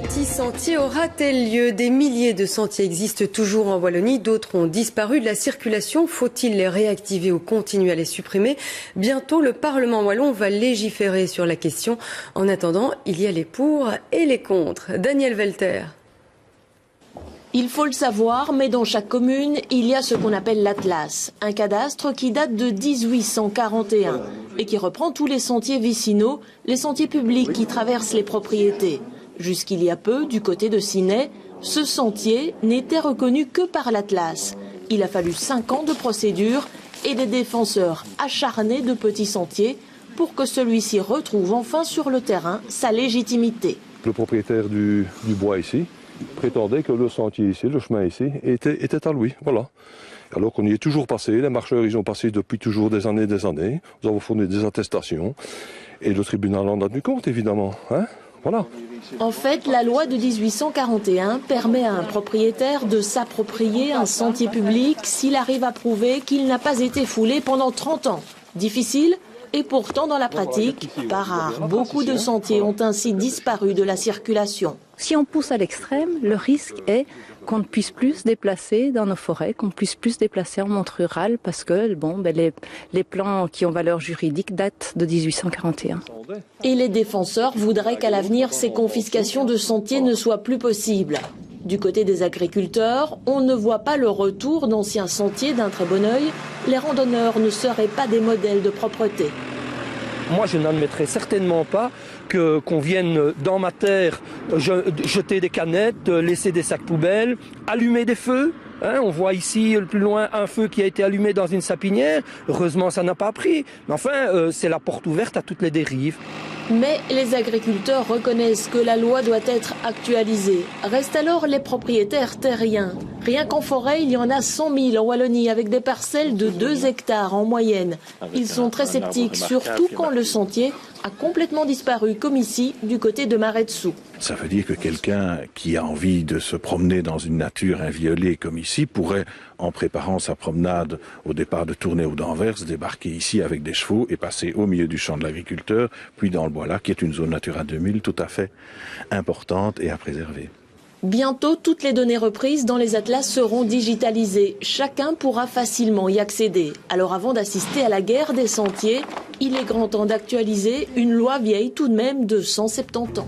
petit sentier aura-t-il lieu? Des milliers de sentiers existent toujours en Wallonie, d'autres ont disparu de la circulation. Faut-il les réactiver ou continuer à les supprimer? Bientôt, le Parlement wallon va légiférer sur la question. En attendant, il y a les pour et les contre. Daniel Velter. Il faut le savoir, mais dans chaque commune, il y a ce qu'on appelle l'Atlas, un cadastre qui date de 1841 et qui reprend tous les sentiers vicinaux, les sentiers publics qui traversent les propriétés. Jusqu'il y a peu, du côté de Ciney, ce sentier n'était reconnu que par l'Atlas. Il a fallu 5 ans de procédure et des défenseurs acharnés de petits sentiers pour que celui-ci retrouve enfin sur le terrain sa légitimité. Le propriétaire du bois ici prétendait que le sentier ici, le chemin ici, était à lui, voilà. Alors qu'on y est toujours passé, les marcheurs y ont passé depuis toujours des années, nous avons fourni des attestations, et le tribunal en a tenu compte évidemment, hein, voilà. En fait, la loi de 1841 permet à un propriétaire de s'approprier un sentier public s'il arrive à prouver qu'il n'a pas été foulé pendant 30 ans. Difficile ? Et pourtant, dans la pratique, pas rare, beaucoup de sentiers ont ainsi disparu de la circulation. Si on pousse à l'extrême, le risque est qu'on ne puisse plus se déplacer dans nos forêts, qu'on ne puisse plus se déplacer en monde rural parce que les plans qui ont valeur juridique datent de 1841. Et les défenseurs voudraient qu'à l'avenir, ces confiscations de sentiers ne soient plus possibles. Du côté des agriculteurs, on ne voit pas le retour d'anciens sentiers d'un très bon œil. Les randonneurs ne seraient pas des modèles de propreté. Moi, je n'admettrai certainement pas qu'on vienne dans ma terre jeter des canettes, laisser des sacs poubelles, allumer des feux. Hein, on voit ici, plus loin, un feu qui a été allumé dans une sapinière. Heureusement, ça n'a pas pris. Mais enfin, c'est la porte ouverte à toutes les dérives. Mais les agriculteurs reconnaissent que la loi doit être actualisée. Restent alors les propriétaires terriens. Rien qu'en forêt, il y en a 100 000 en Wallonie, avec des parcelles de 2 hectares en moyenne. Ils sont très sceptiques, surtout quand le sentier a complètement disparu, comme ici, du côté de Maret-Dessous. Ça veut dire que quelqu'un qui a envie de se promener dans une nature inviolée comme ici pourrait, en préparant sa promenade au départ de Tournai ou d'Anvers, débarquer ici avec des chevaux et passer au milieu du champ de l'agriculteur, puis dans le Bois-Lac, qui est une zone Natura 2000 tout à fait importante et à préserver. Bientôt, toutes les données reprises dans les atlas seront digitalisées. Chacun pourra facilement y accéder. Alors avant d'assister à la guerre des sentiers, il est grand temps d'actualiser une loi vieille tout de même de 170 ans.